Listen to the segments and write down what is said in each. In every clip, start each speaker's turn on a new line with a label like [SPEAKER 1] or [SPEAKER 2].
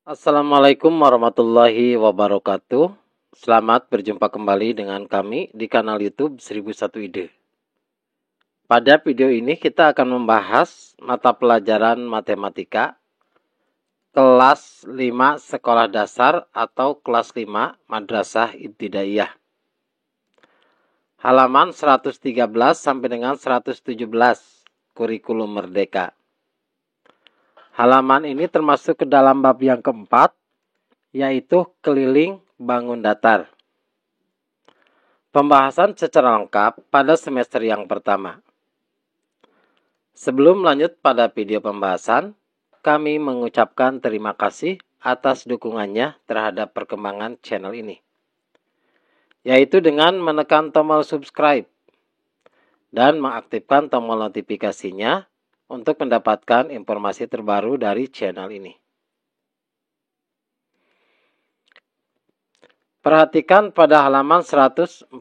[SPEAKER 1] Assalamualaikum warahmatullahi wabarakatuh. Selamat berjumpa kembali dengan kami di kanal YouTube 1001 Ide. Pada video ini kita akan membahas mata pelajaran matematika kelas 5 sekolah dasar atau kelas 5 Madrasah Ibtidaiyah. Halaman 113 sampai dengan 117 kurikulum merdeka. Halaman ini termasuk ke dalam bab yang keempat, yaitu keliling bangun datar. Pembahasan secara lengkap pada semester yang pertama. Sebelum lanjut pada video pembahasan, kami mengucapkan terima kasih atas dukungannya terhadap perkembangan channel ini, yaitu dengan menekan tombol subscribe dan mengaktifkan tombol notifikasinya untuk mendapatkan informasi terbaru dari channel ini. Perhatikan pada halaman 114.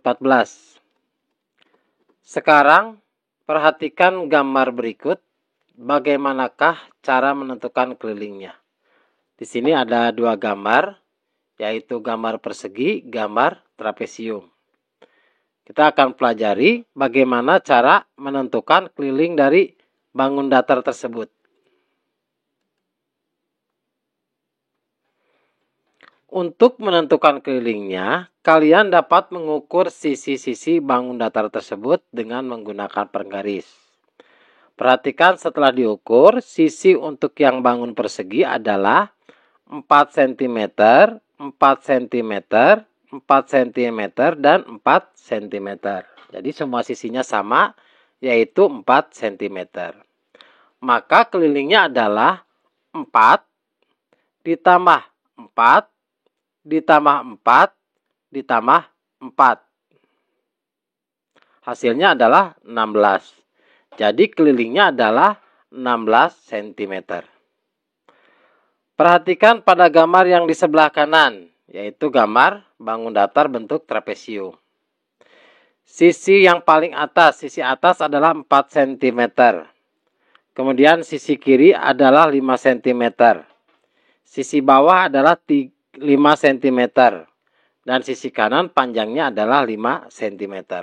[SPEAKER 1] Sekarang, perhatikan gambar berikut. Bagaimanakah cara menentukan kelilingnya? Di sini ada dua gambar, yaitu gambar persegi, gambar trapesium. Kita akan pelajari bagaimana cara menentukan keliling dari bangun datar tersebut. Untuk menentukan kelilingnya, kalian dapat mengukur sisi-sisi bangun datar tersebut dengan menggunakan penggaris. Perhatikan setelah diukur, sisi untuk yang bangun persegi adalah 4 cm, 4 cm, 4 cm, dan 4 cm. Jadi semua sisinya sama, yaitu 4 cm. Maka kelilingnya adalah 4 ditambah 4 ditambah 4 ditambah 4. Hasilnya adalah 16. Jadi kelilingnya adalah 16 cm. Perhatikan pada gambar yang di sebelah kanan, yaitu gambar bangun datar bentuk trapesium. Sisi yang paling atas, sisi atas adalah 4 cm. Kemudian sisi kiri adalah 5 cm. Sisi bawah adalah 5 cm. Dan sisi kanan panjangnya adalah 5 cm.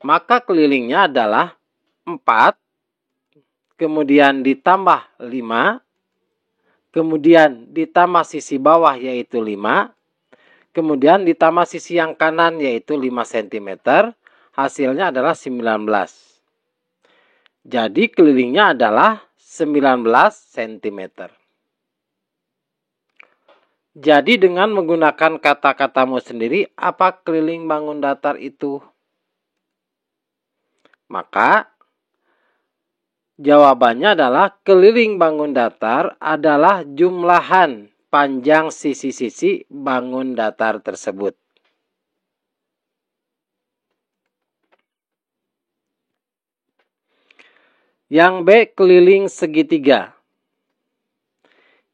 [SPEAKER 1] Maka kelilingnya adalah 4, kemudian ditambah 5, kemudian ditambah sisi bawah yaitu 5, kemudian ditambah sisi yang kanan yaitu 5 cm, hasilnya adalah 19. Jadi kelilingnya adalah 19 cm. Jadi dengan menggunakan kata-katamu sendiri, apa keliling bangun datar itu? Maka jawabannya adalah keliling bangun datar adalah jumlahan panjang sisi-sisi bangun datar tersebut. Yang B, keliling segitiga.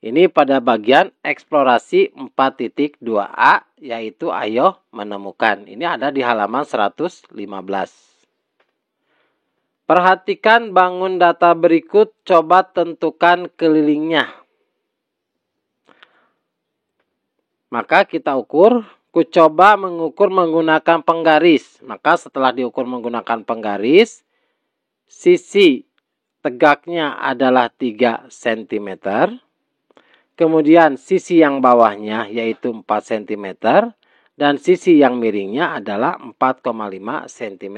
[SPEAKER 1] Ini pada bagian eksplorasi 4.2a, yaitu ayo menemukan. Ini ada di halaman 115. Perhatikan bangun data berikut, coba tentukan kelilingnya. Maka kita ukur, ku coba mengukur menggunakan penggaris. Maka setelah diukur menggunakan penggaris, sisi tegaknya adalah 3 cm. Kemudian sisi yang bawahnya yaitu 4 cm. Dan sisi yang miringnya adalah 4,5 cm.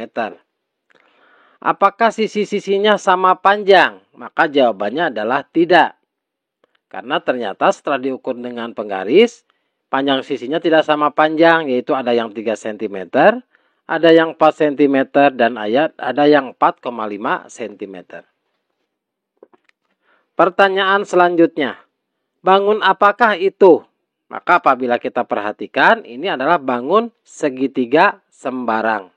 [SPEAKER 1] Apakah sisi-sisinya sama panjang? Maka jawabannya adalah tidak. Karena ternyata setelah diukur dengan penggaris, panjang sisinya tidak sama panjang, yaitu ada yang 3 cm, ada yang 4 cm, dan ada yang 4,5 cm. Pertanyaan selanjutnya, bangun apakah itu? Maka apabila kita perhatikan, ini adalah bangun segitiga sembarang.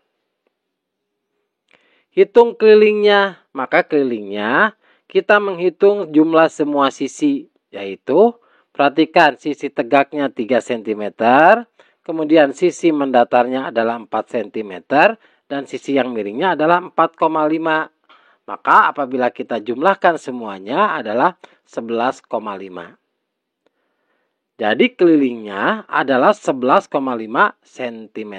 [SPEAKER 1] Hitung kelilingnya, maka kelilingnya kita menghitung jumlah semua sisi, yaitu perhatikan sisi tegaknya 3 cm, kemudian sisi mendatarnya adalah 4 cm, dan sisi yang miringnya adalah 4,5. Maka apabila kita jumlahkan semuanya adalah 11,5. Jadi kelilingnya adalah 11,5 cm.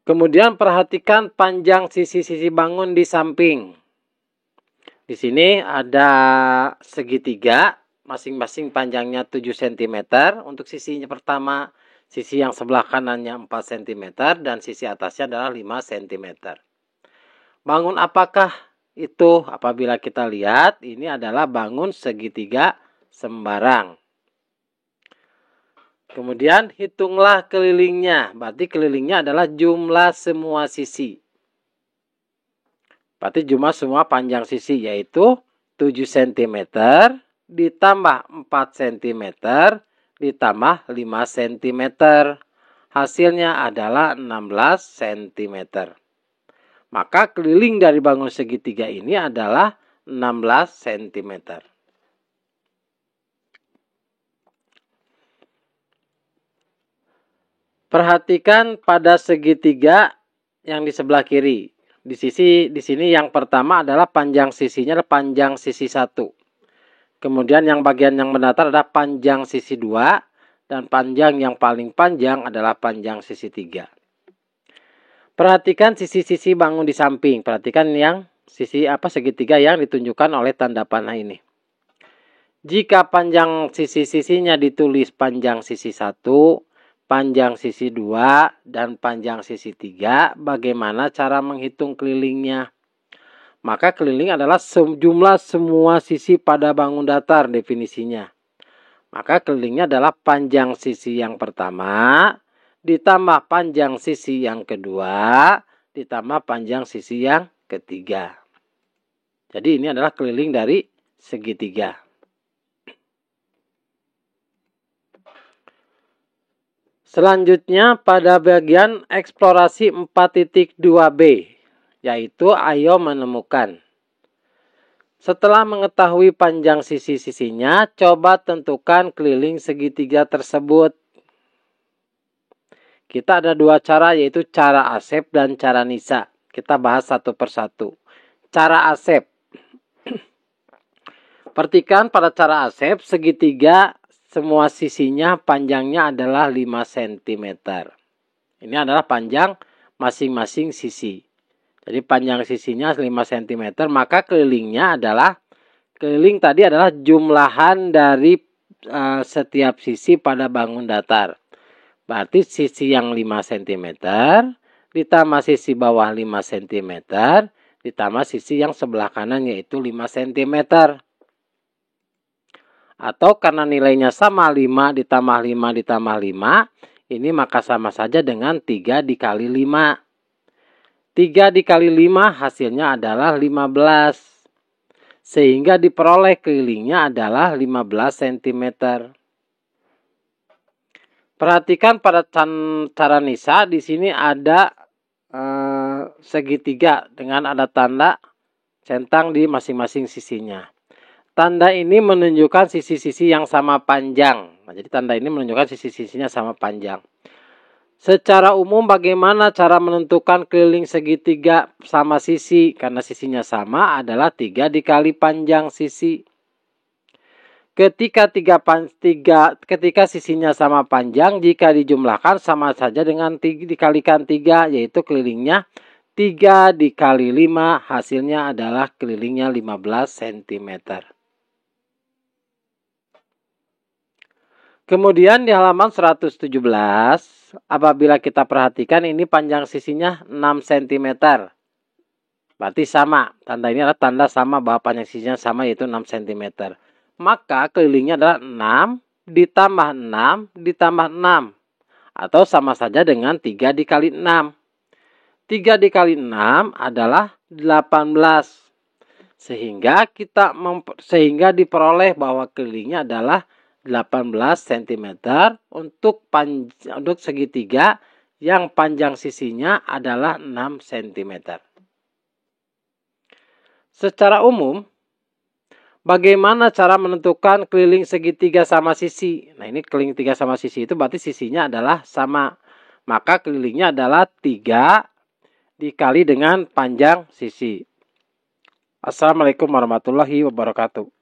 [SPEAKER 1] Kemudian perhatikan panjang sisi-sisi bangun di samping. Di sini ada segitiga, masing-masing panjangnya 7 cm. Untuk sisinya pertama, sisi yang sebelah kanannya 4 cm dan sisi atasnya adalah 5 cm. Bangun apakah itu? Apabila kita lihat, ini adalah bangun segitiga sembarang. Kemudian hitunglah kelilingnya. Berarti kelilingnya adalah jumlah semua sisi. Berarti jumlah semua panjang sisi yaitu 7 cm ditambah 4 cm ditambah 5 cm. Hasilnya adalah 16 cm. Maka keliling dari bangun segitiga ini adalah 16 cm. Perhatikan pada segitiga yang di sebelah kiri. Di sini yang pertama adalah panjang sisinya adalah panjang sisi 1. Kemudian yang bagian yang mendatar adalah panjang sisi 2 dan panjang yang paling panjang adalah panjang sisi 3. Perhatikan sisi-sisi bangun di samping. Perhatikan yang segitiga yang ditunjukkan oleh tanda panah ini. Jika panjang sisi-sisinya ditulis panjang sisi 1, panjang sisi 2, dan panjang sisi 3, bagaimana cara menghitung kelilingnya? Maka keliling adalah jumlah semua sisi pada bangun datar definisinya. Maka kelilingnya adalah panjang sisi yang pertama, ditambah panjang sisi yang kedua, ditambah panjang sisi yang ketiga. Jadi ini adalah keliling dari segitiga. Selanjutnya pada bagian eksplorasi 4.2b, yaitu ayo menemukan. Setelah mengetahui panjang sisi-sisinya, coba tentukan keliling segitiga tersebut. Kita ada dua cara, yaitu cara Asep dan cara Nisa. Kita bahas satu persatu. Cara Asep. Perhatikan pada cara Asep, segitiga semua sisinya panjangnya adalah 5 cm. Ini adalah panjang masing-masing sisi. Jadi panjang sisinya 5 cm, maka kelilingnya adalah, keliling tadi adalah jumlahan dari setiap sisi pada bangun datar. Berarti sisi yang 5 cm, ditambah sisi bawah 5 cm, ditambah sisi yang sebelah kanan yaitu 5 cm. Atau karena nilainya sama 5 ditambah 5 ditambah 5. Ini maka sama saja dengan 3 dikali 5. 3 dikali 5 hasilnya adalah 15. Sehingga diperoleh kelilingnya adalah 15 cm. Perhatikan pada cara Nisa. Di sini ada segitiga dengan ada tanda centang di masing-masing sisinya. Tanda ini menunjukkan sisi-sisi yang sama panjang. Nah, jadi tanda ini menunjukkan sisi-sisinya sama panjang. Secara umum bagaimana cara menentukan keliling segitiga sama sisi? Karena sisinya sama adalah 3 dikali panjang sisi. Ketika sisinya sama panjang, jika dijumlahkan sama saja dengan dikalikan 3, yaitu kelilingnya 3 dikali 5, hasilnya adalah kelilingnya 15 cm. Kemudian di halaman 117, apabila kita perhatikan ini panjang sisinya 6 cm. Berarti sama. Tanda ini adalah tanda sama bahwa panjang sisinya sama yaitu 6 cm. Maka kelilingnya adalah 6 ditambah 6 ditambah 6. Atau sama saja dengan 3 dikali 6. 3 dikali 6 adalah 18. Sehingga diperoleh bahwa kelilingnya adalah 18 cm untuk segitiga yang panjang sisinya adalah 6 cm. Secara umum, bagaimana cara menentukan keliling segitiga sama sisi? Nah, ini keliling 3 sama sisi itu berarti sisinya adalah sama. Maka kelilingnya adalah 3 dikali dengan panjang sisi. Assalamualaikum warahmatullahi wabarakatuh.